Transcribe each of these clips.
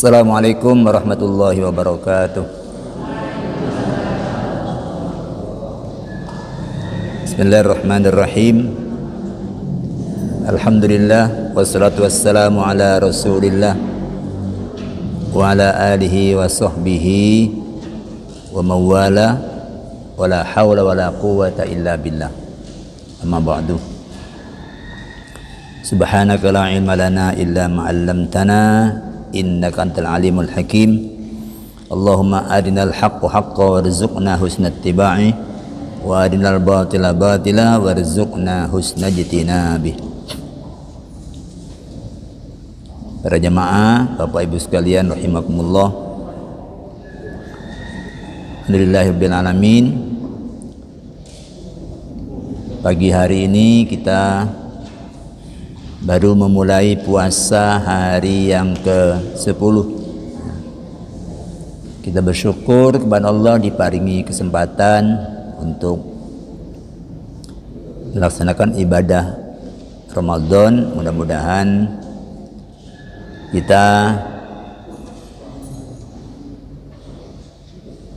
Assalamualaikum warahmatullahi wabarakatuh. Bismillahirrahmanirrahim. Alhamdulillah wassalatu wassalamu ala Rasulillah wa ala alihi wa sahbihi wa mawala wa la hawla wa la quwwata illa billah. Amma ba'du. Subhanaka la ilma lana illa ma 'allamtana innaka antal alimul hakim. Allahumma arinal haqqa haqqan warzuqna husnat tibai wa arinal batila batila warzuqna husnajtinabih. Para jamaah, Bapak Ibu sekalian rahimakumullah. Alhamdulillahirabbil alamin. Pagi hari ini kita baru memulai puasa hari yang ke-10. Kita bersyukur kepada Allah diparingi kesempatan untuk melaksanakan ibadah Ramadan. Mudah-mudahan kita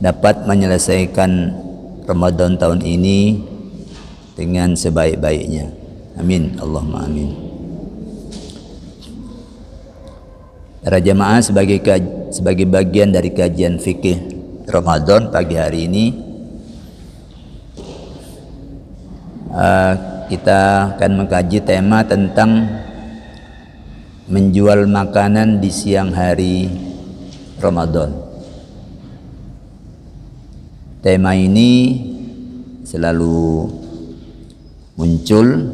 dapat menyelesaikan Ramadan tahun ini dengan sebaik-baiknya. Amin, Allahumma amin. Para jamaah, sebagai bagian dari kajian fikih Ramadan pagi hari ini, kita akan mengkaji tema tentang menjual makanan di siang hari Ramadan. Tema ini selalu muncul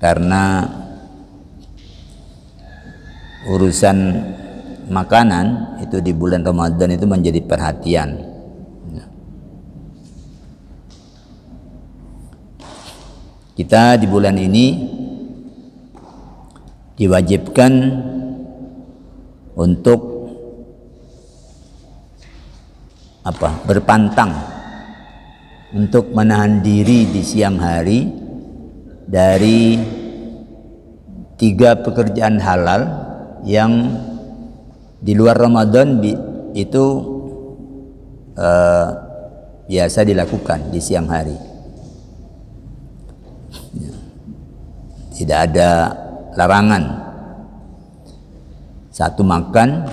karena urusan makanan itu di bulan Ramadan itu menjadi perhatian. Kita di bulan ini diwajibkan untuk berpantang untuk menahan diri di siang hari dari 3 pekerjaan halal yang di luar Ramadan itu biasa dilakukan di siang hari. Tidak ada larangan. 1 makan,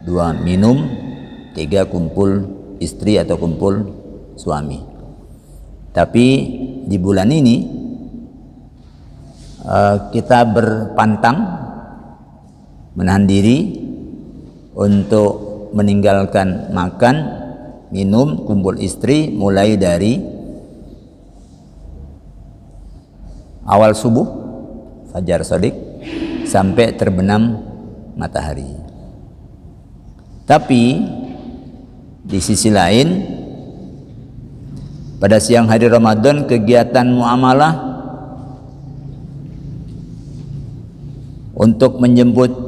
2 minum, 3 kumpul istri atau kumpul suami. Tapi di bulan ini kita berpantang menahan diri untuk meninggalkan makan, minum, kumpul istri mulai dari awal subuh fajar shadiq sampai terbenam matahari. Tapi di sisi lain, pada siang hari Ramadan kegiatan muamalah untuk menjemput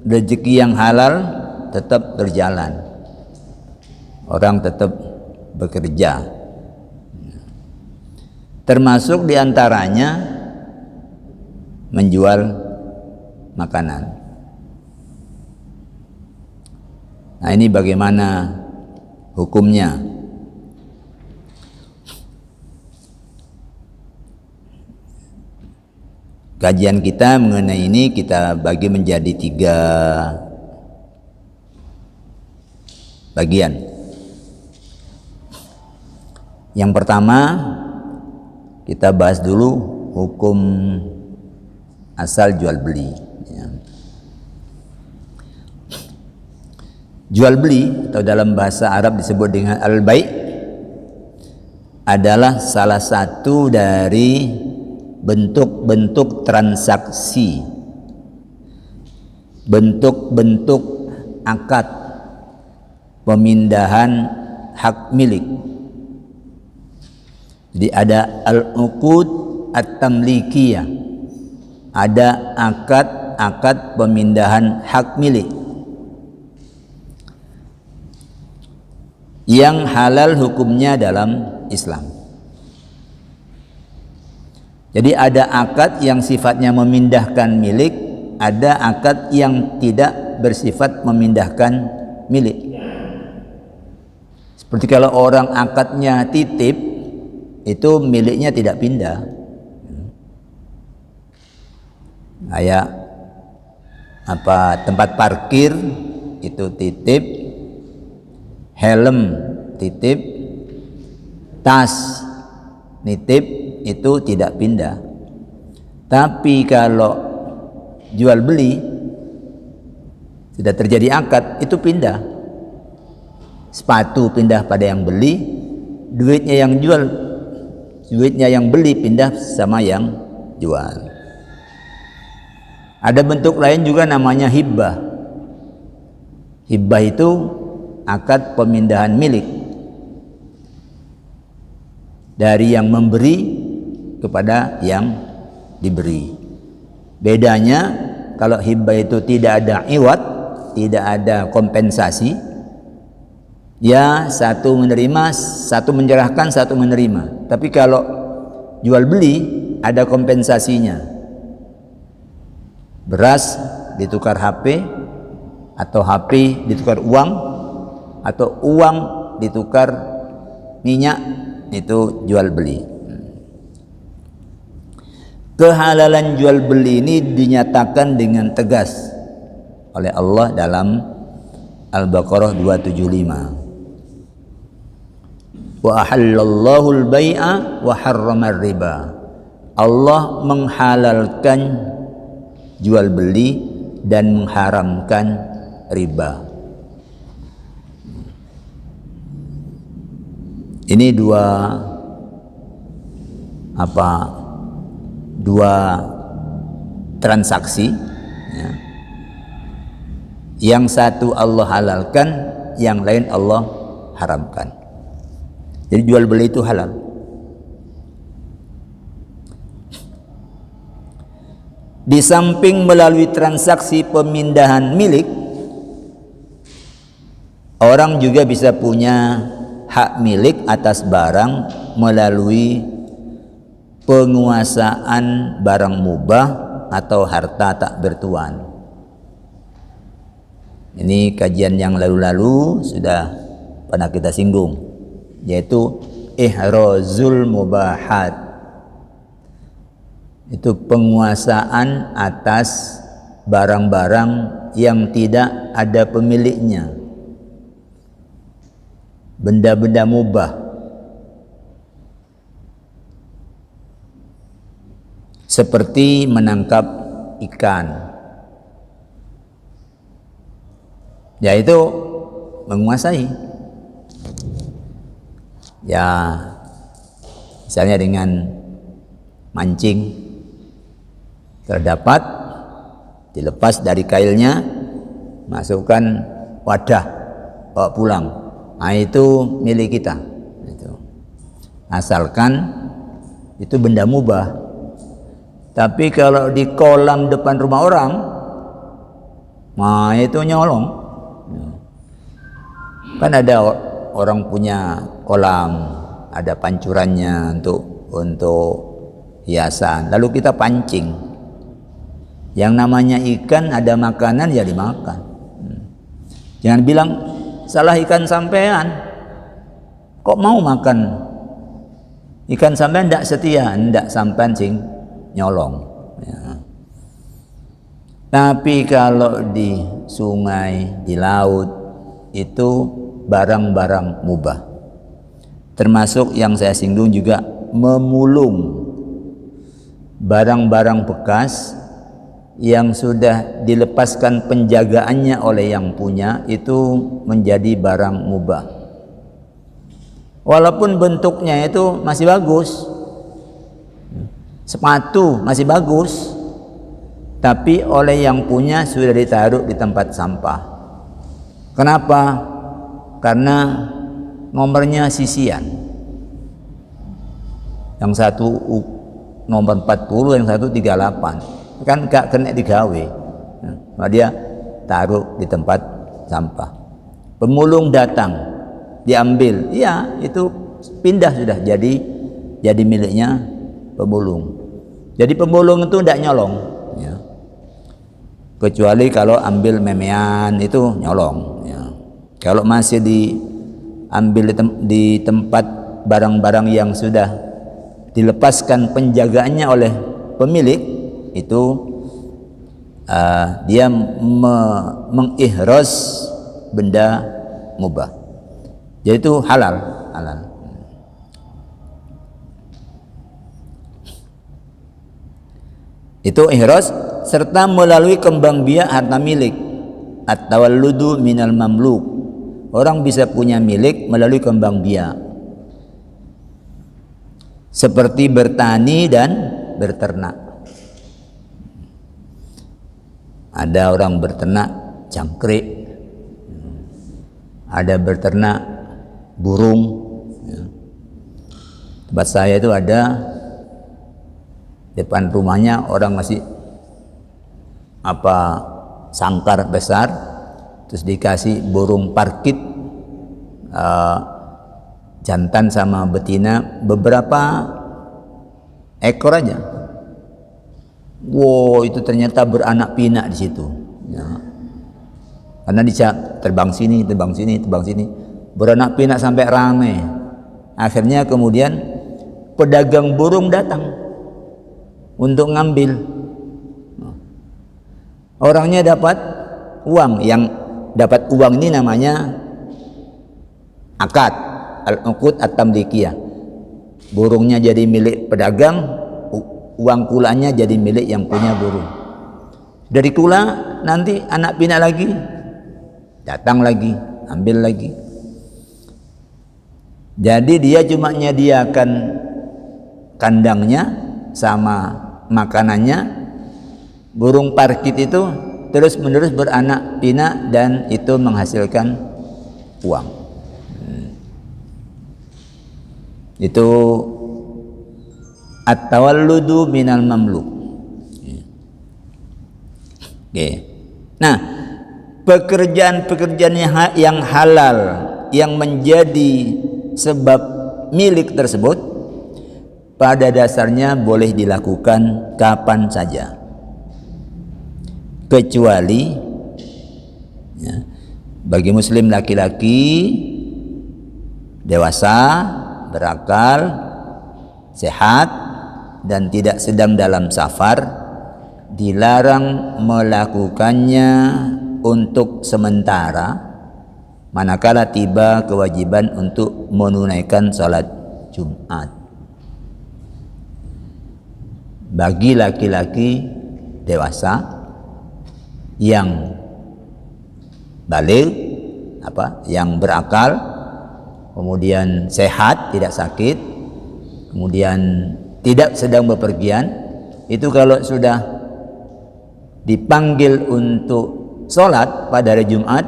rezeki yang halal tetap berjalan. Orang tetap bekerja. Termasuk diantaranya menjual makanan. Nah, ini bagaimana hukumnya? Kajian kita mengenai ini kita bagi menjadi 3 bagian. Yang pertama, kita bahas dulu hukum asal jual beli. Jual beli atau dalam bahasa Arab disebut dengan al-bai' adalah salah satu dari bentuk-bentuk transaksi, bentuk-bentuk akad pemindahan hak milik. Jadi ada al-uqud at-tamlikiyah, ada akad-akad pemindahan hak milik yang halal hukumnya dalam Islam. Jadi ada akad yang sifatnya memindahkan milik, ada akad yang tidak bersifat memindahkan milik. Seperti kalau orang akadnya titip, itu miliknya tidak pindah. Kayak tempat parkir itu titip, helm titip, tas nitip, itu tidak pindah. Tapi kalau jual beli sudah terjadi akad, itu pindah. Sepatu pindah pada yang beli, duitnya yang beli pindah sama yang jual. Ada bentuk lain juga namanya hibah. Hibah itu akad pemindahan milik dari yang memberi kepada yang diberi. Bedanya kalau hibah itu tidak ada iwat, tidak ada kompensasi, ya satu menerima, satu menyerahkan, satu menerima. Tapi kalau jual beli ada kompensasinya. Beras ditukar HP, atau HP ditukar uang, atau uang ditukar minyak, itu jual beli. Kehalalan jual beli ini dinyatakan dengan tegas oleh Allah dalam Al-Baqarah 275. Wa ahallallahu al-bai'a wa harrama riba. Allah menghalalkan jual beli dan mengharamkan riba. Ini dua transaksi, ya. Yang satu Allah halalkan, yang lain Allah haramkan. Jadi jual beli itu halal. Di samping melalui transaksi pemindahan milik, orang juga bisa punya hak milik atas barang melalui penguasaan barang mubah atau harta tak bertuan. Ini kajian yang lalu-lalu sudah pernah kita singgung, yaitu ihrazul mubahat. Itu penguasaan atas barang-barang yang tidak ada pemiliknya, benda-benda mubah. Seperti menangkap ikan, yaitu menguasai. Ya, misalnya dengan mancing, terdapat, dilepas dari kailnya, masukkan wadah, bawa pulang. Nah, itu milik kita. Itu. Asalkan itu benda mubah. Tapi kalau di kolam depan rumah orang, nah itu nyolong. Kan ada orang punya kolam, ada pancurannya untuk hiasan. Lalu kita pancing. Yang namanya ikan ada makanan ya dimakan. Jangan bilang salah ikan sampean. Kok mau makan ikan sampean tidak setia, tidak sampean sing nyolong. Ya. Tapi kalau di sungai, di laut, itu barang-barang mubah. Termasuk yang saya singgung juga memulung barang-barang bekas yang sudah dilepaskan penjagaannya oleh yang punya, itu menjadi barang mubah. Walaupun bentuknya itu masih bagus, sepatu masih bagus, tapi oleh yang punya sudah ditaruh di tempat sampah. Kenapa? Karena nomornya sisian. Yang satu nomor 40, yang satu 38. Kan gak kena digawe. Nah, dia taruh di tempat sampah. Pemulung datang, diambil, ya itu pindah sudah jadi miliknya pemulung. Jadi pemulung itu tidak nyolong, ya. kecuali kalau ambil memean itu nyolong ya. Kalau masih diambil di tempat barang-barang yang sudah dilepaskan penjagaannya oleh pemilik, itu dia mengihraz benda mubah. Jadi itu halal. Itu ihraz serta melalui kembang biak harta milik. At-tawalludu minal mamluk. Orang bisa punya milik melalui kembang biak. Seperti bertani dan berternak. Ada orang berternak jangkrik, ada berternak burung. Tempat saya itu ada depan rumahnya orang masih sangkar besar, terus dikasih burung parkit jantan sama betina beberapa ekor aja. Wow, itu ternyata beranak pinak di situ. Ya. Karena dicak terbang sini, beranak pinak sampai ramai. Akhirnya kemudian pedagang burung datang untuk ngambil. Orangnya dapat uang, yang dapat uang ini namanya akad, al-uqud at-tamlikiyah. Burungnya jadi milik pedagang, uang kulanya jadi milik yang punya burung. Dari kula nanti anak pinak lagi datang lagi, ambil lagi. Jadi dia cuma menyediakan kandangnya sama makanannya. Burung parkit itu terus menerus beranak pinak dan itu menghasilkan uang. Itu at-tawalludu minal mamluk. Oke. Nah, pekerjaan-pekerjaan yang halal yang menjadi sebab milik tersebut pada dasarnya boleh dilakukan kapan saja, kecuali ya, bagi muslim laki-laki dewasa, berakal, sehat dan tidak sedang dalam safar, dilarang melakukannya untuk sementara manakala tiba kewajiban untuk menunaikan salat Jumat. Bagi laki-laki dewasa yang baligh, yang berakal, kemudian sehat, tidak sakit, kemudian tidak sedang bepergian, itu kalau sudah dipanggil untuk sholat pada hari Jumat,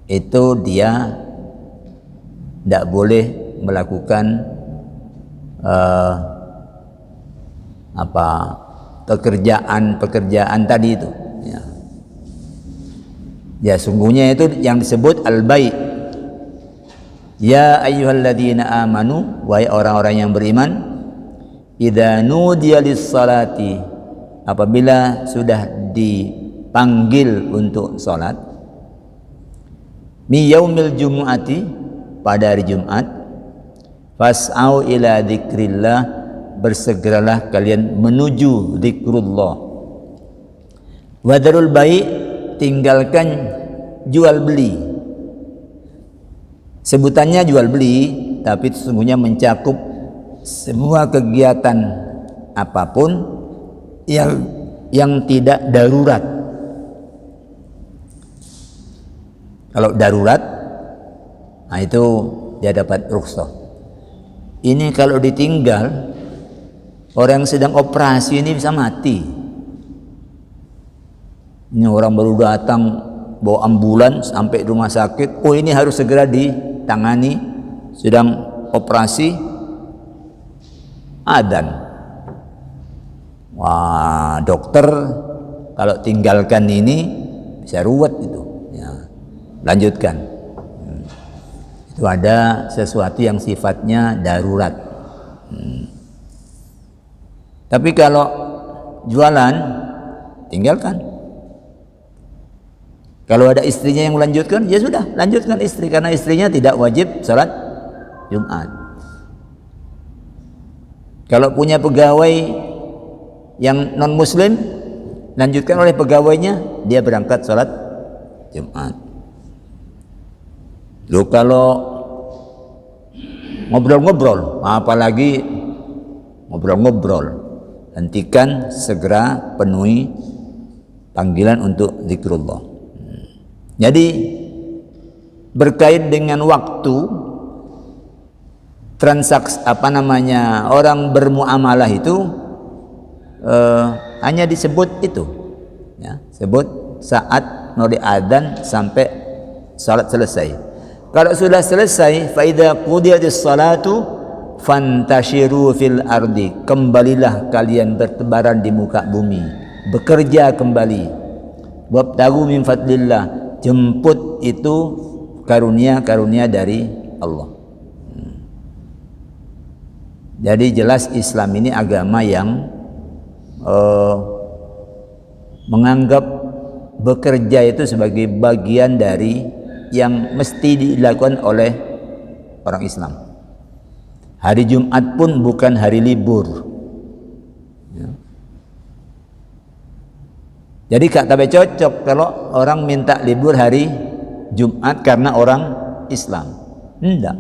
itu dia tidak boleh melakukan pekerjaan tadi itu. Ya, sungguhnya itu yang disebut al-bai'. Ya ayyuhalladzina amanu, wahai orang-orang yang beriman, idza nudiya lis-salati, apabila sudah dipanggil untuk salat, mi yaumil jumu'ati, pada hari Jumat, fas'au ila dzikrillah, bersegeralah kalian menuju zikrullah. Wadarul bai', tinggalkan jual beli. Sebutannya jual beli, tapi sesungguhnya mencakup semua kegiatan apapun yang tidak darurat. Kalau darurat, nah itu dia dapat rukhsah. Ini kalau ditinggal, orang yang sedang operasi ini bisa mati. Ini orang baru datang bawa ambulans sampai rumah sakit, oh ini harus segera ditangani, sedang operasi, adzan. Wah, dokter kalau tinggalkan ini bisa ruwet itu. Ya, lanjutkan. Itu ada sesuatu yang sifatnya darurat. Tapi kalau jualan tinggalkan. Kalau ada istrinya yang melanjutkan, ya sudah, lanjutkan istri, karena istrinya tidak wajib salat Jumat. Kalau punya pegawai yang non muslim, lanjutkan oleh pegawainya, dia berangkat salat Jumat. Loh, kalau ngobrol-ngobrol, apalagi ngobrol-ngobrol, hentikan, segera penuhi panggilan untuk zikrullah. Jadi berkait dengan waktu transaksi orang bermuamalah itu hanya disebut itu, ya, sebut saat nuri adzan sampai salat selesai. Kalau sudah selesai, fa idza qudiyatis salatu fantashiru fil ardi, kembalilah kalian bertebaran di muka bumi, bekerja kembali. Wabtagu min fadlillah, jemput itu karunia-karunia dari Allah. Jadi jelas Islam ini agama yang menganggap bekerja itu sebagai bagian dari yang mesti dilakukan oleh orang Islam. Hari Jumat pun bukan hari libur. Ya. Jadi gak tabe cocok kalau orang minta libur hari Jumat karena orang Islam. Enggak.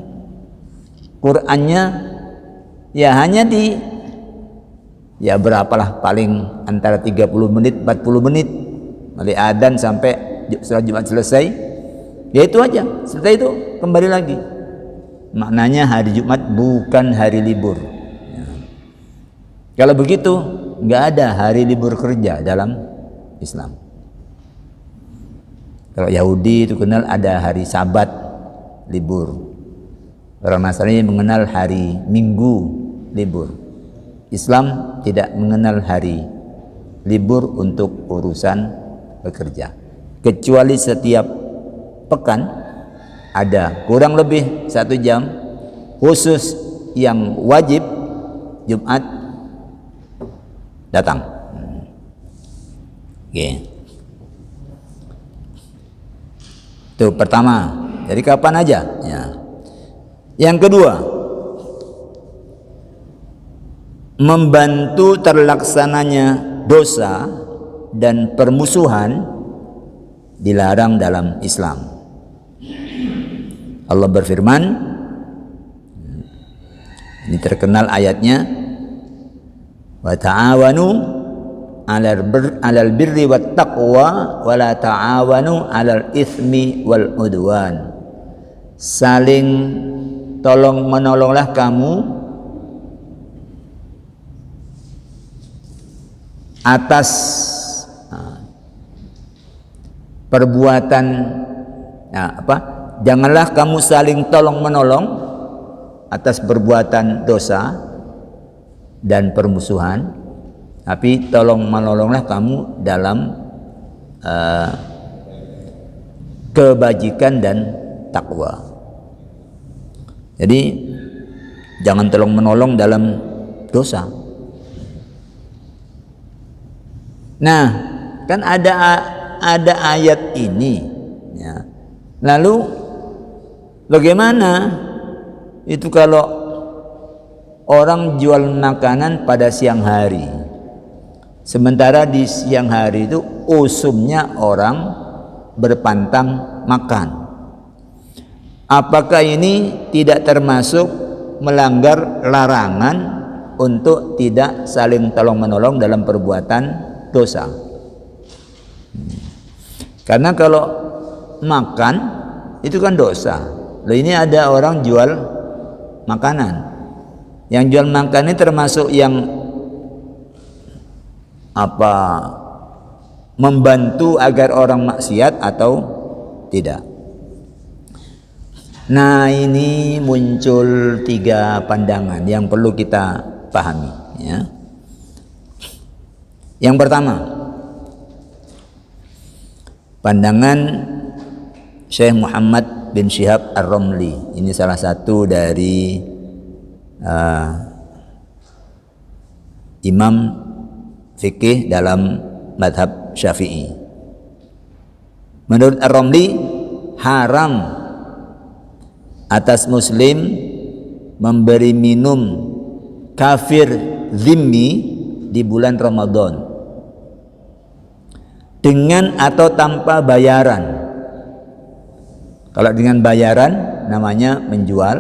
Qur'annya ya hanya ya berapalah, paling antara 30 menit 40 menit dari adzan sampai salat Jumat selesai, ya itu aja. Setelah itu kembali lagi. Maknanya hari Jumat bukan hari libur, ya. Kalau begitu nggak ada hari libur kerja dalam Islam. Kalau Yahudi itu kenal ada hari Sabat libur, orang Nasrani mengenal hari Minggu libur. Islam tidak mengenal hari libur untuk urusan bekerja, kecuali setiap pekan ada kurang lebih 1 jam khusus yang wajib Jumat datang. Oke. Itu pertama. Jadi kapan aja, ya. Yang kedua, membantu terlaksananya dosa dan permusuhan dilarang dalam Islam. Allah berfirman, ini terkenal ayatnya, wa ta'awanu 'alal birri wat taqwa wa la ta'awanu 'alal itsmi wal udwan. Saling tolong menolonglah kamu atas perbuatan janganlah kamu saling tolong menolong atas perbuatan dosa dan permusuhan, tapi tolong menolonglah kamu dalam kebajikan dan takwa. Jadi jangan tolong menolong dalam dosa. Nah, kan ada ayat ini, ya. Lalu bagaimana itu kalau orang jual makanan pada siang hari, sementara di siang hari itu usumnya orang berpantang makan? Apakah ini tidak termasuk melanggar larangan untuk tidak saling tolong menolong dalam perbuatan dosa? Karena kalau makan itu kan dosa. Loh, ini ada orang jual makanan. Yang jual makan ini termasuk yang membantu agar orang maksiat atau tidak? Nah, ini muncul 3 pandangan yang perlu kita pahami, ya. Yang pertama, pandangan Syekh Muhammad bin Syihab Ar-Ramli. Ini salah satu dari imam fikih dalam madhab Syafi'i. Menurut Ar-Ramli, haram atas muslim memberi minum kafir zimmi di bulan Ramadan dengan atau tanpa bayaran. Kalau dengan bayaran namanya menjual,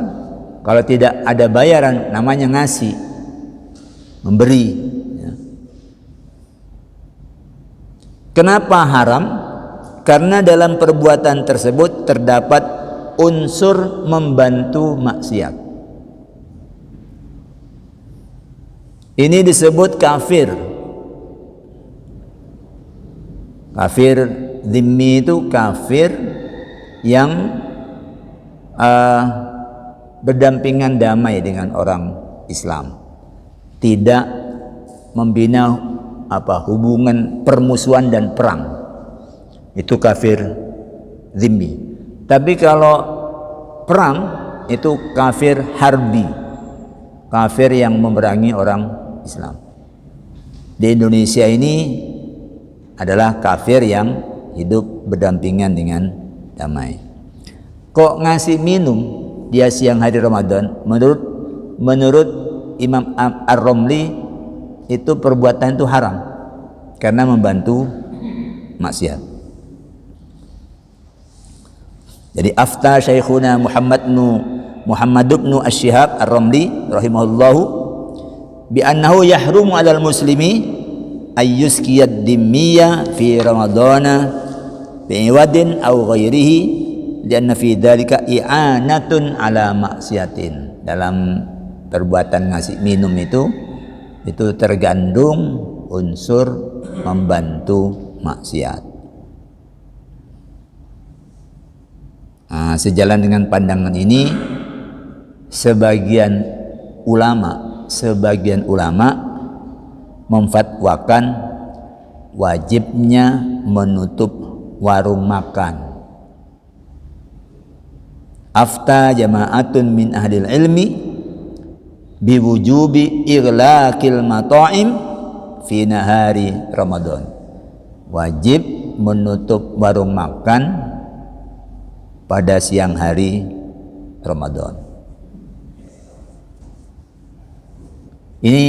kalau tidak ada bayaran namanya ngasih, memberi. Kenapa haram? Karena dalam perbuatan tersebut terdapat unsur membantu maksiat. Ini disebut kafir. Kafir zimmi itu kafir yang berdampingan damai dengan orang Islam, tidak membina hubungan permusuhan dan perang. Itu kafir zimmi. Tapi kalau perang itu kafir harbi, kafir yang memerangi orang Islam. Di Indonesia ini adalah kafir yang hidup berdampingan dengan damai. Kok ngasih minum dia siang hari Ramadan? Menurut Imam Ar-Ramli itu perbuatan itu haram karena membantu maksiat. Jadi afta Syekhuna Muhammad ibn Asy-Syihab Ar-Ramli rahimahullahu bi annahu yahrumu 'alal muslimi ayyuskiyad dimmiya fi ramadana bi'iwadin aw ghairihi lianna fi dzalika i'anatun 'ala maksiatin. Dalam perbuatan ngasih minum itu tergandung unsur membantu maksiat. Sejalan dengan pandangan ini, sebagian ulama memfatwakan wajibnya menutup warung makan. Afta jama'atun min ahlil ilmi biwujubi ighlaqil mata'im fi nahari Ramadan. Wajib menutup warung makan pada siang hari Ramadan. Ini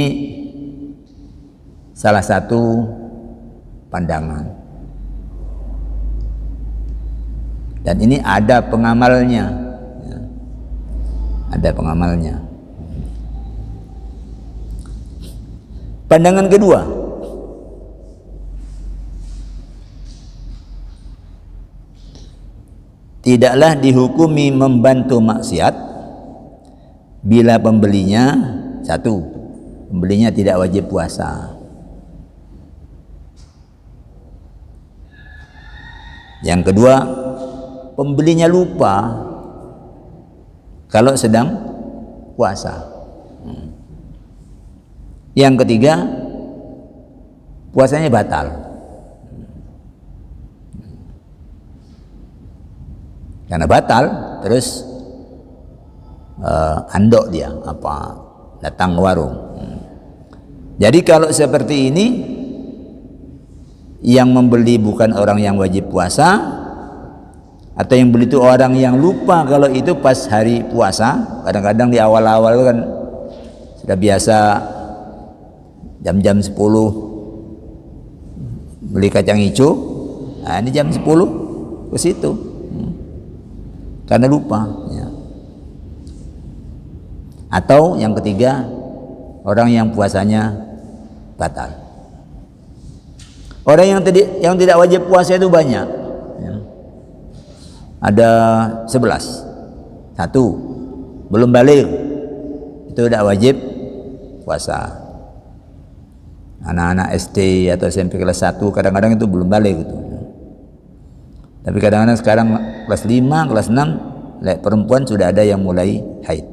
salah satu pandangan. Dan ini ada pengamalnya. Ada pengamalnya. Pandangan kedua, tidaklah dihukumi membantu maksiat bila pembelinya tidak wajib puasa. Yang kedua, pembelinya lupa kalau sedang puasa. Yang ketiga, puasanya batal. Karena batal, terus andok dia datang ke warung. Jadi kalau seperti ini, yang membeli bukan orang yang wajib puasa, atau yang beli itu orang yang lupa kalau itu pas hari puasa. Kadang-kadang di awal-awal kan sudah biasa jam-jam 10 beli kacang hijau, ini jam 10 ke situ karena lupa ya. Atau yang ketiga, orang yang puasanya batal. Orang yang tidak wajib puasa itu banyak ya. Ada 11. Satu, belum balik, itu tidak wajib puasa. Anak-anak SD atau SMP kelas 1 kadang-kadang itu belum balik gitu. Tapi kadang-kadang sekarang kelas 5, kelas 6 perempuan sudah ada yang mulai haid,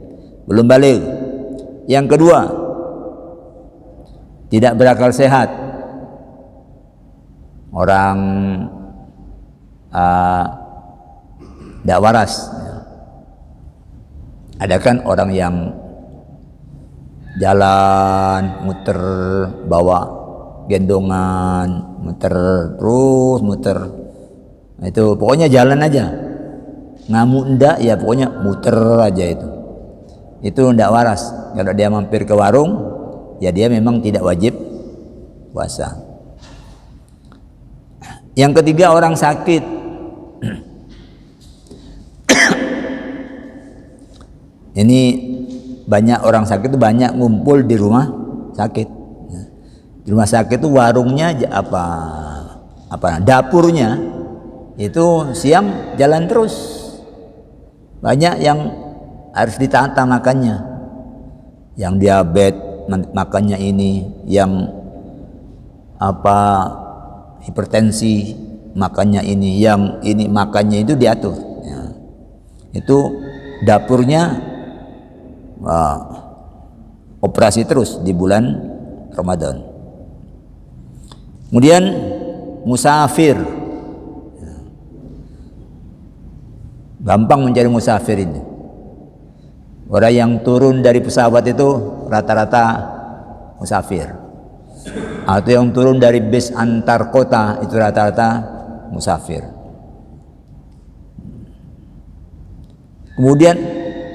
belum balik. Yang kedua, tidak berakal sehat. Orang tidak waras. Ada kan orang yang jalan muter bawa gendongan, muter terus muter. Itu pokoknya jalan aja. Ngamuk ndak ya pokoknya muter aja itu. Itu ndak waras. Kalau dia mampir ke warung, ya dia memang tidak wajib puasa. Yang ketiga, orang sakit. Ini banyak orang sakit itu banyak ngumpul di rumah sakit. Di rumah sakit itu warungnya apa dapurnya itu siang jalan terus. Banyak yang harus ditata makannya. Yang diabetes makannya ini, yang hipertensi makannya ini, yang ini makannya itu diatur. Ya. Itu dapurnya operasi terus di bulan Ramadan. Kemudian musafir, gampang mencari musafir ini. Orang yang turun dari pesawat itu rata-rata musafir. Atau yang turun dari bis antar kota itu rata-rata musafir. Kemudian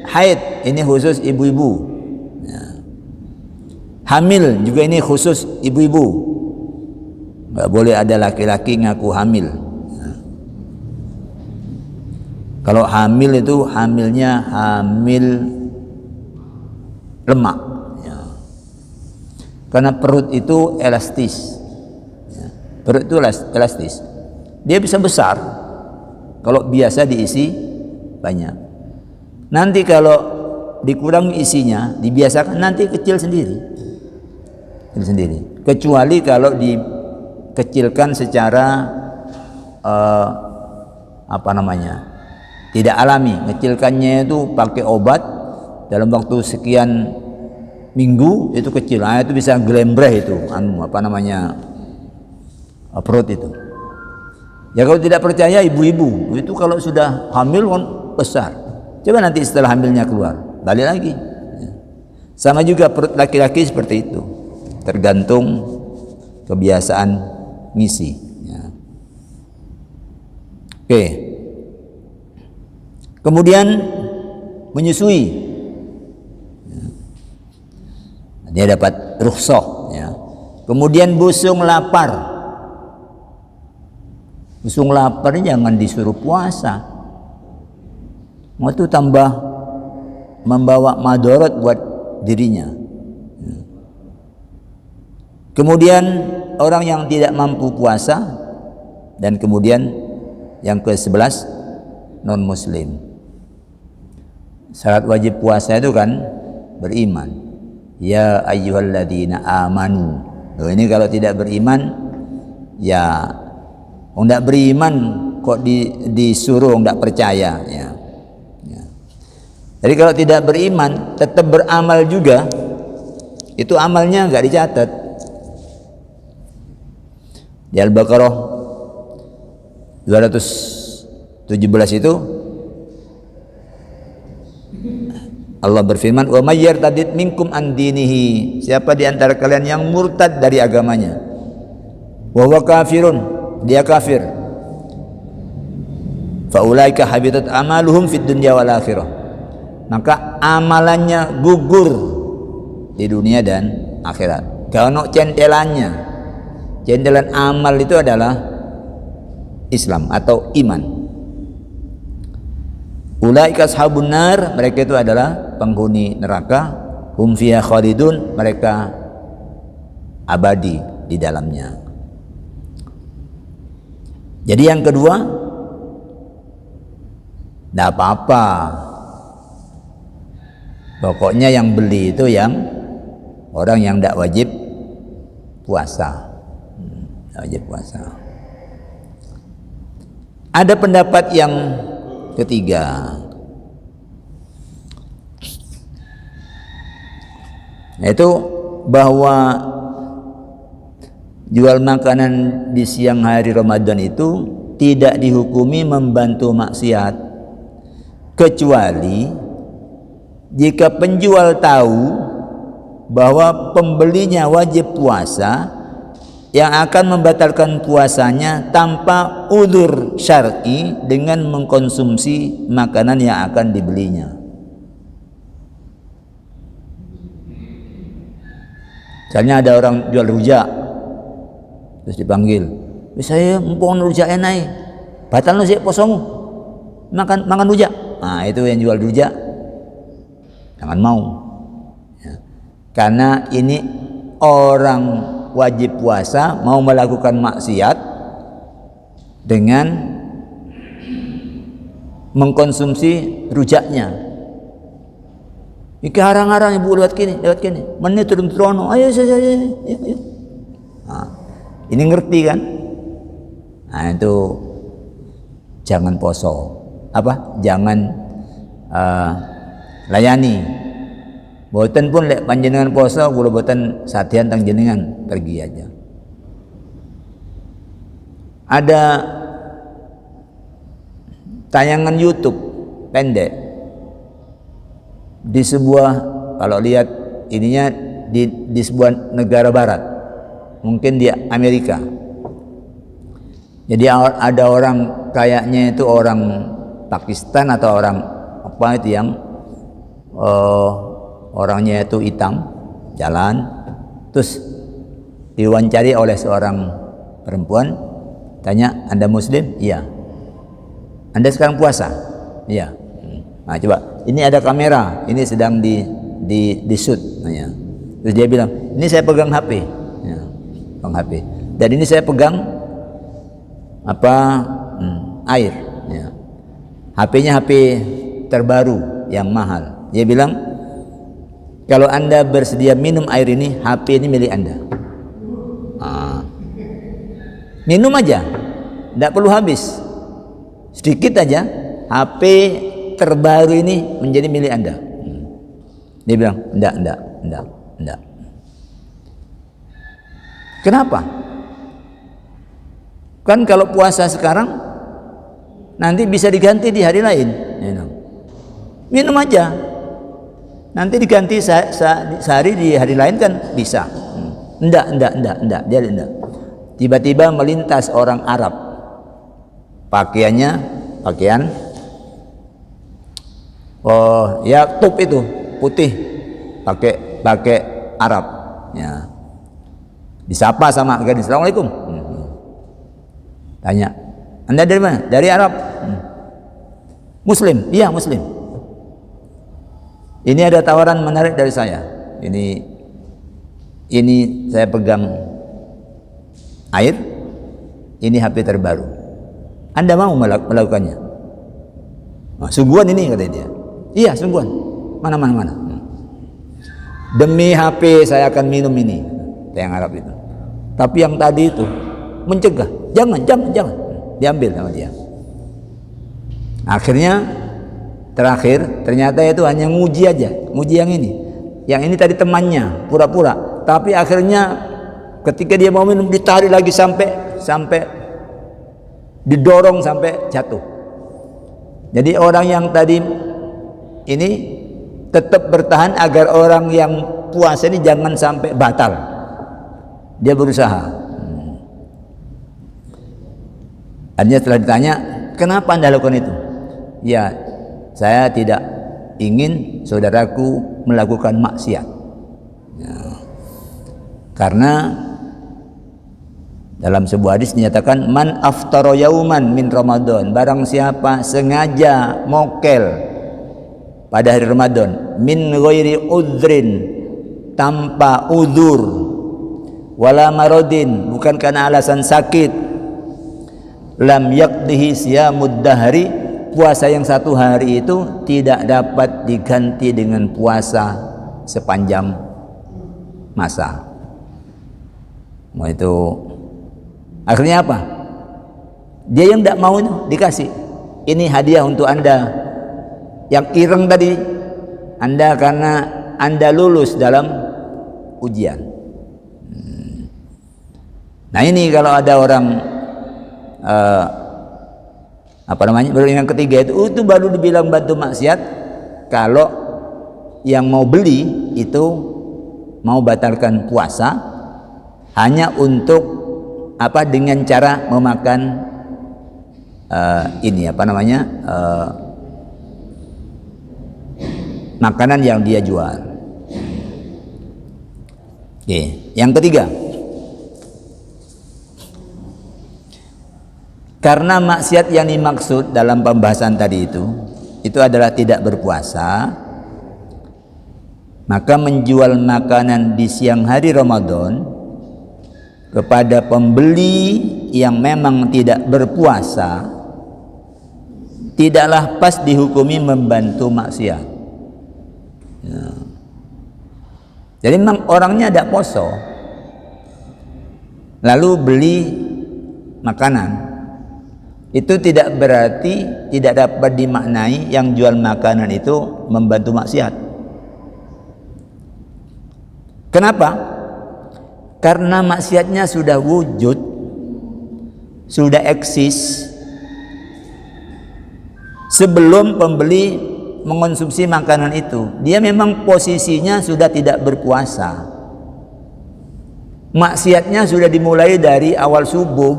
haid, ini khusus ibu-ibu. Hamil juga ini khusus ibu-ibu. Nggak boleh ada laki-laki ngaku hamil. Kalau hamil itu hamilnya hamil lemak. Karena perut itu elastis. Perut itu elastis. Dia bisa besar kalau biasa diisi banyak. Nanti kalau dikurangi isinya, dibiasakan nanti kecil sendiri. Kecuali kalau dikecilkan secara tidak alami. Ngecilkannya itu pakai obat dalam waktu sekian minggu itu kecil. Itu bisa gelembreh itu perut itu. Ya kalau tidak percaya ibu-ibu itu kalau sudah hamil kan besar. Coba nanti setelah hamilnya keluar, balik lagi. Sama juga perut laki-laki seperti itu. Tergantung kebiasaan ngisi. Ya. Oke. Kemudian menyusui. Dia dapat rukhsah. Ya. Kemudian busung lapar. Busung lapar ini jangan disuruh puasa. Mau itu tambah membawa madarat buat dirinya. Kemudian orang yang tidak mampu puasa, dan kemudian yang ke-11 non muslim. Syarat wajib puasa itu kan beriman. Ya ayyuhalladzina amanu. Loh, ini kalau tidak beriman ya tidak beriman kok disuruh tidak percaya ya. Jadi kalau tidak beriman tetap beramal juga, itu amalnya nggak dicatat. Di Al-Baqarah 217 itu Allah berfirman, "Wa may yartadid minkum an dinihi." Siapa di antara kalian yang murtad dari agamanya, wa huwa kafirun, dia kafir, fa ulaika habitat amaluhum fid dunya wal akhirah. Maka amalannya gugur di dunia dan akhirat. Kalau centelannya, centelan amal itu adalah Islam atau iman. Ulaika ashabun nar, mereka itu adalah penghuni neraka. Hum fiha khalidun, mereka abadi di dalamnya. Jadi yang kedua, tidak apa-apa. Pokoknya yang beli itu yang orang yang tidak wajib puasa. Wajib puasa. Ada pendapat yang ketiga, yaitu bahwa jual makanan di siang hari Ramadan itu tidak dihukumi membantu maksiat, kecuali jika penjual tahu bahwa pembelinya wajib puasa, yang akan membatalkan puasanya tanpa udzur syar'i dengan mengkonsumsi makanan yang akan dibelinya. Misalnya ada orang jual rujak, terus dipanggil, saya mumpung rujak enak, batal sih posomu, makan rujak. Nah itu yang jual rujak, jangan mau, ya. Karena ini orang wajib puasa mau melakukan maksiat dengan mengkonsumsi rujaknya. Iki harang-harang ibu lewat kini, mana turun trono, ayo. Nah, ini ngerti kan? Nah itu jangan poso, jangan layani. Boten pun lek panjenengan poso, kula boten satian tang jenengan, pergi aja. Ada tayangan YouTube pendek di sebuah, kalau lihat ininya di sebuah negara barat, mungkin di Amerika. Jadi ada orang, kayaknya itu orang Pakistan atau orang apa itu yang orangnya itu hitam, jalan, terus diwawancari oleh seorang perempuan, tanya, Anda Muslim? Iya. Anda sekarang puasa? Iya. Nah, coba, ini ada kamera, ini sedang di shoot, ya. Terus dia bilang, ini saya pegang HP, ya, pegang HP, dan ini saya pegang air, ya. HP-nya HP terbaru yang mahal. Dia bilang, kalau Anda bersedia minum air ini, HP ini milik Anda. Minum aja, tidak perlu habis, sedikit aja, HP terbaru ini menjadi milik Anda. Dia bilang, enggak. Kenapa? Kan kalau puasa sekarang nanti bisa diganti di hari lain. Minum aja, nanti diganti sehari di hari lain kan bisa. Enggak. Dia enggak. Tiba-tiba melintas orang Arab, pakaian ya top itu putih, pakai Arab, ya. Disapa sama gadis, Assalamualaikum. Tanya, Anda dari mana? Dari Arab. Muslim? Iya Muslim. Ini ada tawaran menarik dari saya. Ini saya pegang air, ini HP terbaru. Anda mau melakukannya? Nah, sungguhan ini, kata dia. Iya sungguhan. Mana. Demi HP saya akan minum ini, yang Arab itu. Tapi yang tadi itu mencegah, jangan. Diambil sama dia. Akhirnya terakhir ternyata itu hanya nguji aja, nguji yang ini. Yang ini tadi temannya pura-pura. Tapi akhirnya ketika dia mau minum ditarik lagi sampai didorong sampai jatuh. Jadi orang yang tadi ini tetap bertahan agar orang yang puasa ini jangan sampai batal. Dia berusaha. Akhirnya setelah ditanya, kenapa Anda lakukan itu? Ya, saya tidak ingin saudaraku melakukan maksiat. Ya. Karena dalam sebuah hadis dinyatakan, man aftara yauman min Ramadan, barang siapa sengaja mokel pada hari Ramadan min ghairi udhrin, tanpa udzur, wala maradin, bukan karena alasan sakit, lam yaqdihi siyamud dahri, puasa yang satu hari itu tidak dapat diganti dengan puasa sepanjang masa. Mau itu akhirnya apa? Dia yang tidak mau itu dikasih, ini hadiah untuk Anda yang ireng tadi, Anda karena Anda lulus dalam ujian. Nah ini kalau ada orang baru yang ketiga itu baru dibilang bantu maksiat kalau yang mau beli itu mau batalkan puasa hanya untuk apa dengan cara memakan ini apa namanya makanan yang dia jual. Oke, yang ketiga, karena maksiat yang dimaksud dalam pembahasan tadi itu adalah tidak berpuasa, maka menjual makanan di siang hari Ramadan kepada pembeli yang memang tidak berpuasa tidaklah pas dihukumi membantu maksiat. Ya. Jadi memang orangnya tidak poso, lalu beli makanan, itu tidak berarti tidak dapat dimaknai yang jual makanan itu membantu maksiat. Kenapa? Karena maksiatnya sudah wujud, sudah eksis sebelum pembeli mengonsumsi makanan itu. Dia memang posisinya sudah tidak berpuasa. Maksiatnya sudah dimulai dari awal subuh.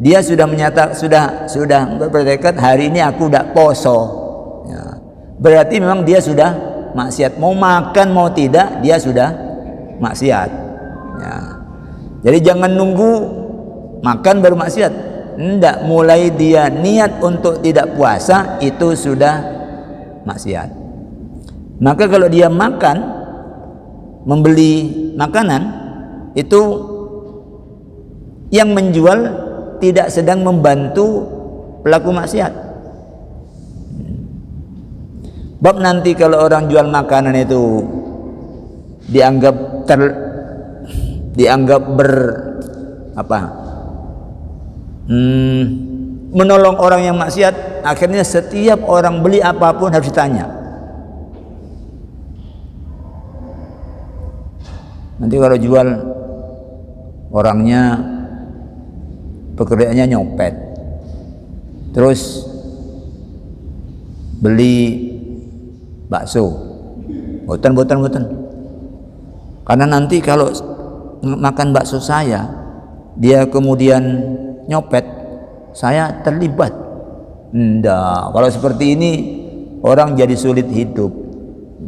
Dia sudah menyatakan sudah bertekad hari ini aku tidak poso. Ya. Berarti memang dia sudah maksiat. Mau makan mau tidak dia sudah maksiat. Ya. Jadi jangan nunggu makan baru maksiat. Tidak, mulai dia niat untuk tidak puasa itu sudah maksiat. Maka kalau dia makan, membeli makanan, itu yang menjual tidak sedang membantu pelaku maksiat. Bab nanti kalau orang jual makanan itu dianggap menolong orang yang maksiat, akhirnya setiap orang beli apapun harus ditanya. Nanti kalau jual orangnya pekerjaannya nyopet, terus beli bakso, boten. Karena nanti kalau makan bakso saya, dia kemudian nyopet, saya terlibat. Nggak, kalau seperti ini orang jadi sulit hidup.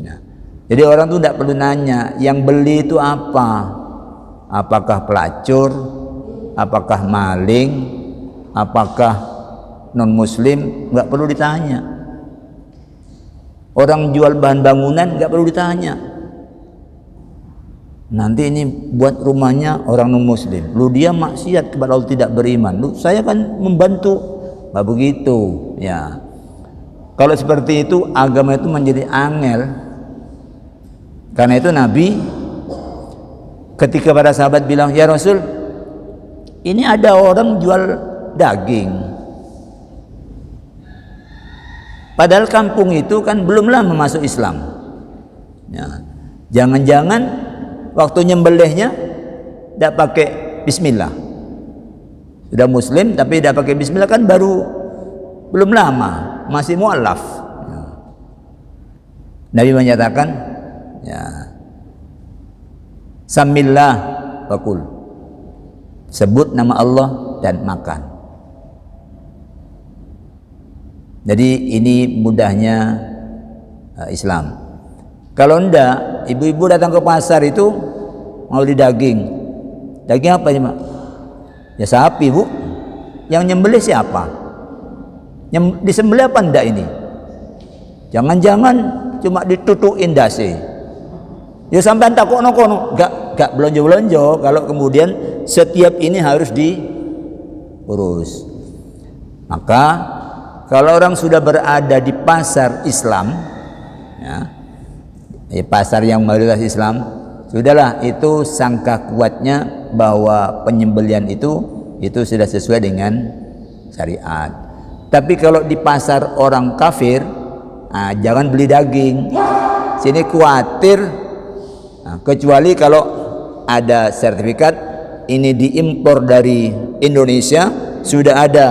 Nah, jadi orang tuh tidak perlu nanya yang beli itu apa, apakah pelacur, apakah maling, apakah non muslim, nggak perlu ditanya. Orang jual bahan bangunan nggak perlu ditanya. Nanti ini buat rumahnya orang non muslim, lu dia maksiat kepada Allah, tidak beriman, lu saya kan membantu. Nggak begitu ya. Kalau seperti itu agama itu menjadi angel. Karena itu Nabi ketika para sahabat bilang, ya Rasul, ini ada orang jual daging, padahal kampung itu kan belum lama masuk Islam ya. Jangan-jangan waktu nyembelihnya tidak pakai bismillah, sudah muslim tapi tidak pakai bismillah, kan baru belum lama, masih mu'allaf ya. Nabi menyatakan ya, samillah wakul, sebut nama Allah dan makan. Jadi ini mudahnya Islam. Kalau enggak, ibu-ibu datang ke pasar itu mau beli daging. Daging apa ini, Mak? Ya sapi, Bu. Yang nyembelih siapa? Yang disembelih apa enggak ini? Jangan-jangan cuma ditutukin dasi. Ya sampai tak kono-kono, enggak belonjo-belonjo kalau kemudian setiap ini harus diurus. Maka kalau orang sudah berada di pasar Islam ya, pasar yang mayoritas Islam, sudahlah, itu sangka kuatnya bahwa penyembelian itu sudah sesuai dengan syariat. Tapi kalau di pasar orang kafir, jangan beli daging. Sini khawatir, kecuali kalau ada sertifikat ini diimpor dari Indonesia, sudah ada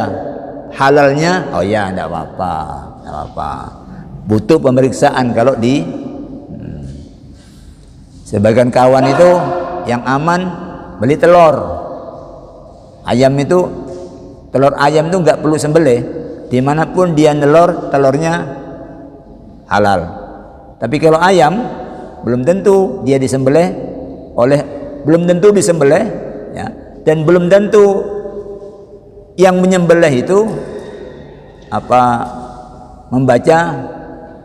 halalnya, oh ya enggak apa-apa. Butuh pemeriksaan kalau di sebagian kawan itu yang aman beli telur. Ayam itu, telur ayam itu nggak perlu sembelih, dimanapun dia nelor telurnya halal. Tapi kalau ayam belum tentu dia disembelih belum tentu disembelih, ya, dan belum tentu yang menyembelih itu membaca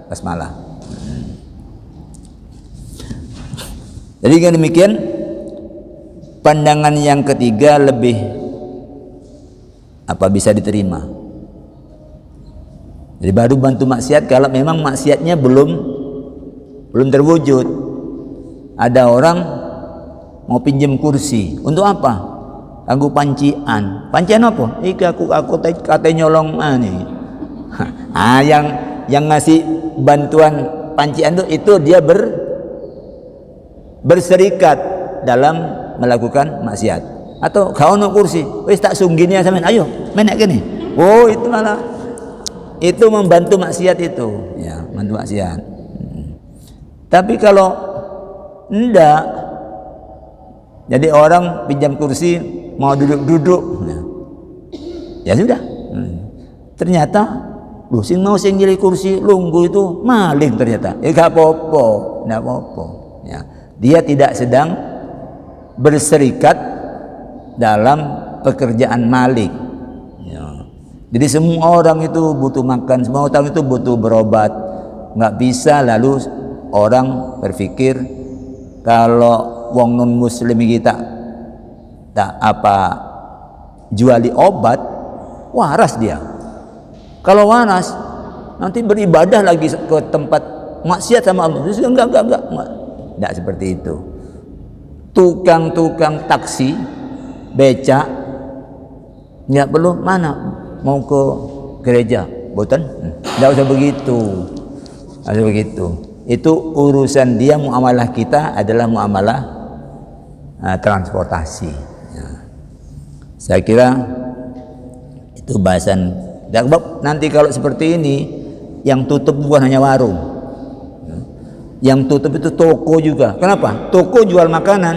basmalah. Jadi dengan demikian, pandangan yang ketiga lebih bisa diterima. Jadi baru bantu maksiat kalau memang maksiatnya belum terwujud. Ada orang mau pinjam kursi, untuk apa? Aku pancian apa? Aku kata nyolong nih. Yang ngasih bantuan pancian itu dia berserikat dalam melakukan maksiat. Atau kau nak kursi, wis tak sungginya sampean, ayo menek gini. Oh, itu malah itu membantu maksiat itu, ya, membantu maksiat. Tapi kalau enggak, jadi orang pinjam kursi mau duduk-duduk, ya sudah. Ternyata sing mau sing nyilih kursi lunggu itu maling ternyata. Gak apa-apa, ya. Dia tidak sedang berserikat dalam pekerjaan maling, ya. Jadi semua orang itu butuh makan, semua orang itu butuh berobat. Nggak bisa lalu orang berpikir kalau wong non muslim kita tak juali obat, waras dia. Kalau waras nanti beribadah lagi ke tempat maksiat sama Allah. Enggak seperti itu. Tukang taksi, becak, nggak perlu mana mau ke gereja, boten, nggak usah begitu. Itu urusan dia. Muamalah kita adalah muamalah transportasi. Ya. Saya kira itu bahasan. Nanti kalau seperti ini, yang tutup bukan hanya warung. Yang tutup itu toko juga. Kenapa? Toko jual makanan.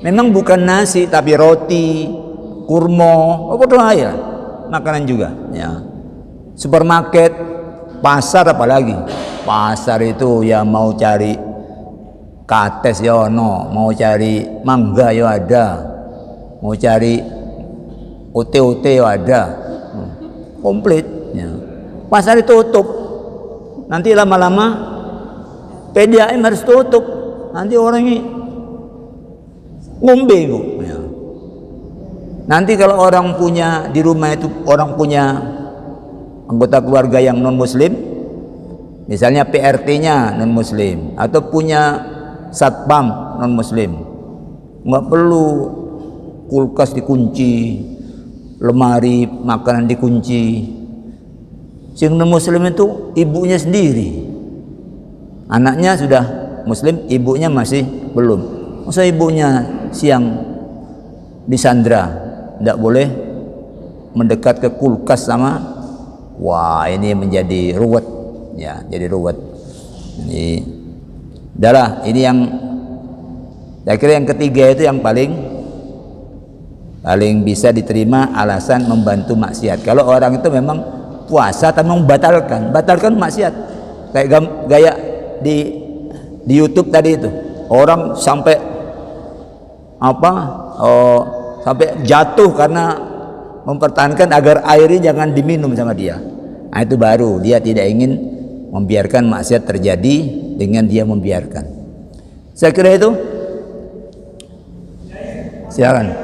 Memang bukan nasi tapi roti, kurma, ya, makanan juga. Ya. Supermarket, pasar apalagi. Pasar itu ya mau cari kates ya ono, mau cari mangga ya ada, mau cari ote-ote ya ada, komplit. Ya. Pasar itu tutup. Nanti lama-lama PDAM harus tutup, nanti orang ini ngombe ya. Nanti kalau orang punya di rumah itu, orang punya anggota keluarga yang non muslim, misalnya PRT-nya non muslim atau punya satpam non muslim, nggak perlu kulkas dikunci, lemari makanan dikunci. Sing non muslim itu ibunya sendiri. Anaknya sudah muslim, ibunya masih belum. Masa ibunya siang disandra, tidak boleh mendekat ke kulkas sama. Wah, ini menjadi ruwet, ya, jadi ruwet. Ini adalah ini yang saya kira yang ketiga itu yang paling bisa diterima alasan membantu maksiat. Kalau orang itu memang puasa tapi membatalkan maksiat, kayak gaya di YouTube tadi itu, orang sampai sampai jatuh karena mempertahankan agar airnya jangan diminum sama dia. Nah, itu baru dia tidak ingin membiarkan maksiat terjadi dengan dia membiarkan. Saya kira itu. Silakan.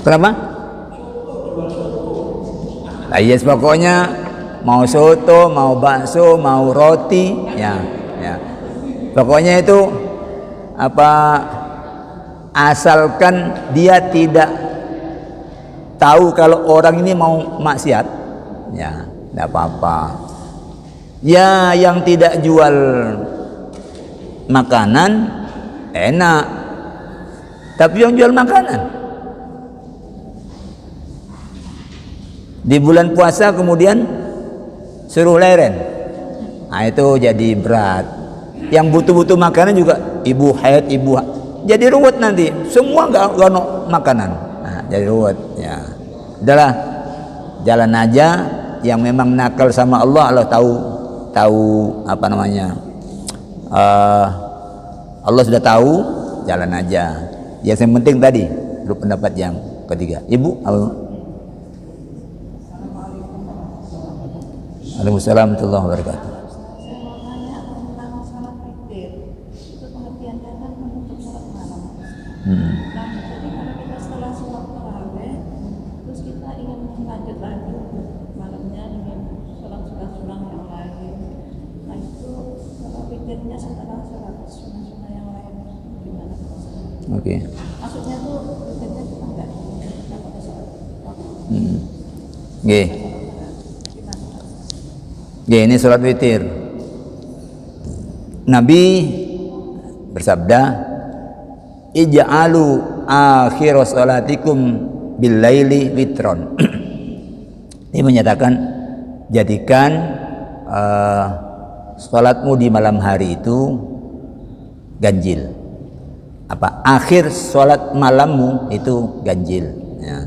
Kenapa? Yes, pokoknya mau soto, mau bakso, mau roti, ya. Pokoknya itu asalkan dia tidak tahu kalau orang ini mau maksiat, ya, tidak apa-apa. Ya, yang tidak jual makanan enak, tapi yang jual makanan di bulan puasa kemudian suruh leren, nah itu jadi berat. Yang butuh-butuh makanan juga ibu haid, ibu jadi ruwet nanti. Semua nggak ono makanan. Nah, jadi ruwet. Ya, udahlah, jalan aja. Yang memang nakal sama Allah, Allah tahu apa namanya. Allah sudah tahu, jalan aja. Yang penting tadi, menurut pendapat yang ketiga. Ibu, Waalaikumsalam warahmatullahi wabarakatuh. Nah, jadi kalau kita setelah sholat tarawih, terus kita ingin lanjut lagi malamnya ingin sholat sunah yang lain. Nah itu kalau witirnya setelah sholat sunah yang lain gimana? Oke. Maksudnya tuh witirnya kita nggak pakai sholat. Oke. Oke, ini sholat witir. Nabi bersabda, ij'alu akhir salatikum bil laili witron. Ini menyatakan jadikan salatmu di malam hari itu ganjil. Apa? Akhir salat malammu itu ganjil. Ya.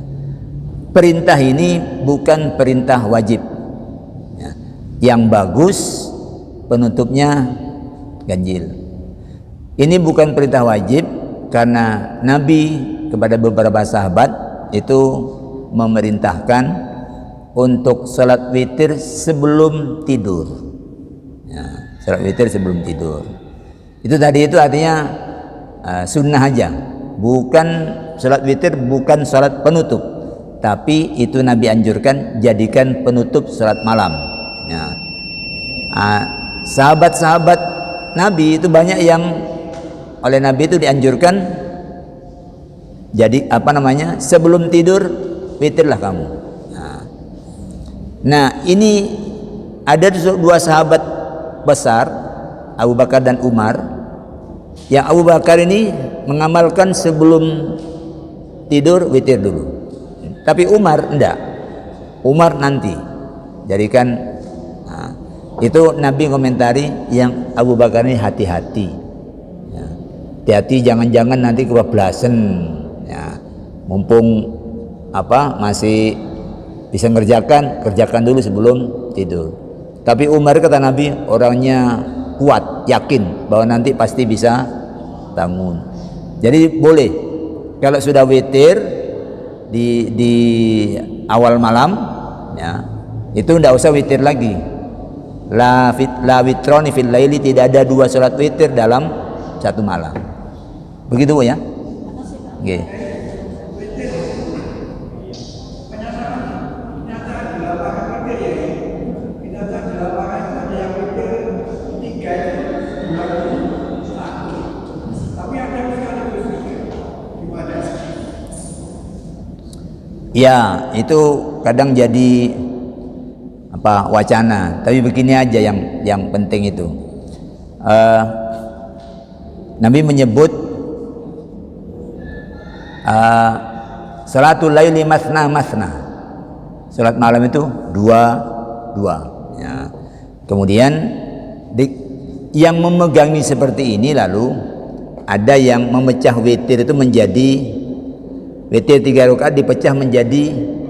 Perintah ini bukan perintah wajib. Ya. Yang bagus penutupnya ganjil. Ini bukan perintah wajib, karena Nabi kepada beberapa sahabat itu memerintahkan untuk salat witir sebelum tidur. Ya, salat witir sebelum tidur. Itu tadi itu artinya sunnah aja, bukan salat witir, bukan salat penutup, tapi itu Nabi anjurkan jadikan penutup salat malam. Ya. Sahabat-sahabat Nabi itu banyak yang oleh Nabi itu dianjurkan jadi apa namanya, sebelum tidur witirlah kamu. Nah ini ada dua sahabat besar, Abu Bakar dan Umar. Yang Abu Bakar ini mengamalkan sebelum tidur witir dulu, tapi Umar enggak. Umar nanti jadikan. Itu Nabi komentari yang Abu Bakar ini hati-hati. Hati-hati, jangan-jangan nanti kebablasan. Ya, mumpung masih bisa kerjakan dulu sebelum tidur. Tapi Umar, kata Nabi, orangnya kuat, yakin bahwa nanti pasti bisa bangun. Jadi boleh kalau sudah witir di awal malam, ya, itu tidak usah witir lagi. La witroni fil laili, tidak ada dua salat witir dalam satu malam. Begitu ya? Oke. Ya, itu kadang jadi wacana, tapi begini aja yang penting itu. Nabi menyebut salatul laili masna masna, salat malam itu dua. Ya. Kemudian yang memegangi seperti ini, lalu ada yang memecah witir itu menjadi witir 3 rakaat dipecah menjadi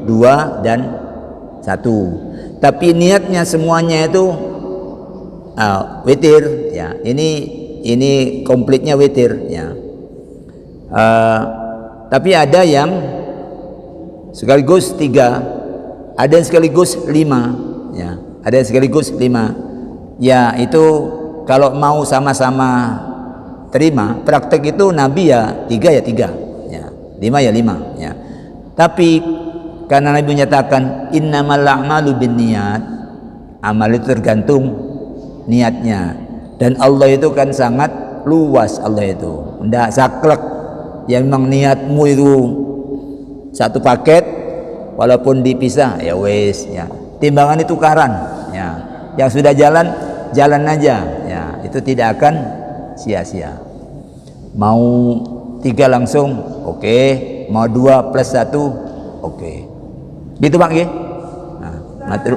2 dan 1. Tapi niatnya semuanya itu witir, ya. Ini komplitnya witir, ya. Tapi ada yang sekaligus 3, ada yang sekaligus 5, ya. Ada yang sekaligus 5. Ya, itu kalau mau sama-sama terima praktek itu Nabi ya 3 ya 3, ya. 5 ya 5, ya. Tapi karena Nabi menyatakan innamal a'malu binniyat, amal itu tergantung niatnya, dan Allah itu kan sangat luas. Allah itu ndak saklek. Yang memang niatmu itu satu paket, walaupun dipisah ya wes, ya. Timbangan itu tukaran, ya. Yang sudah jalan aja, ya. Itu tidak akan sia-sia. Mau 3 langsung, oke. Mau 2 plus 1, oke. Gitu Pak, nggih. Nah, matur.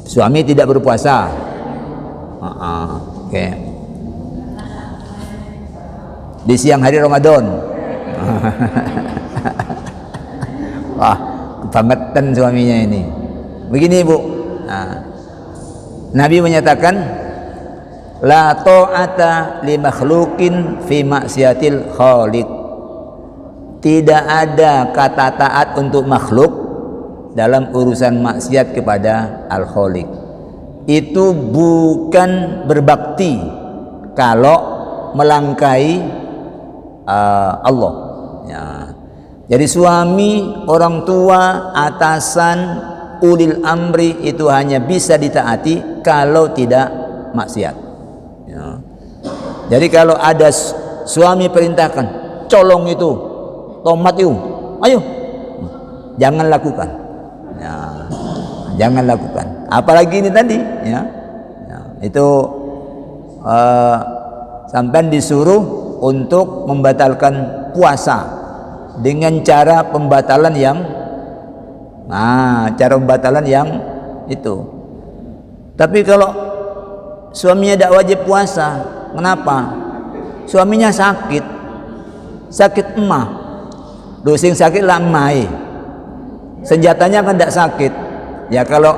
Suami tidak berpuasa. Oke. Di siang hari Ramadan. Wah, kebangetan suaminya ini. Begini Bu, Nabi menyatakan la ta'ata li makhluqin fi maksiatil khaliq. Tidak ada kata taat untuk makhluk dalam urusan maksiat kepada Al-Khaliq. Itu bukan berbakti kalau melangkai Allah. Ya. Jadi suami, orang tua, atasan, ulil amri itu hanya bisa ditaati kalau tidak maksiat. Ya. Jadi kalau ada suami perintahkan, colong itu, tomat itu, ayo, jangan lakukan. Ya. Jangan lakukan. Apalagi ini tadi, ya, itu sampai disuruh untuk membatalkan puasa dengan cara pembatalan yang itu. Tapi kalau suaminya tidak wajib puasa, kenapa? Suaminya sakit emah, dosing sakit lah emai, senjatanya kan tidak sakit. Ya kalau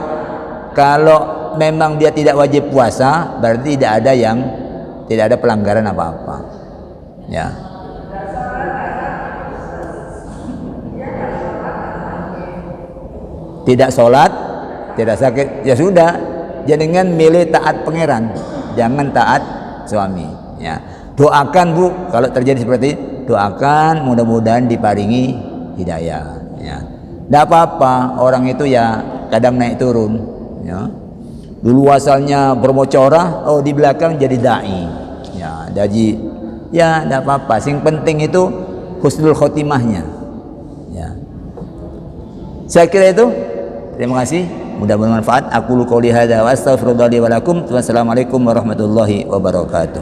memang dia tidak wajib puasa, berarti tidak ada pelanggaran apa-apa. Ya. Tidak sholat, tidak sakit, ya sudah, jangan milih taat pangeran, jangan taat suami. Ya. Doakan Bu, kalau terjadi seperti itu, doakan mudah-mudahan diparingi hidayah. Ya. Tidak apa-apa, orang itu ya kadang naik turun. Ya. Dulu asalnya bermocorah, di belakang jadi dai. Ya, tidak apa-apa. Sing penting itu husnul khotimahnya. Ya. Saya kira itu. Terima kasih. Mudah bermanfaat. Aku qouli hadza wa astaghfirullah li wa lakum. Wassalamualaikum warahmatullahi wabarakatuh.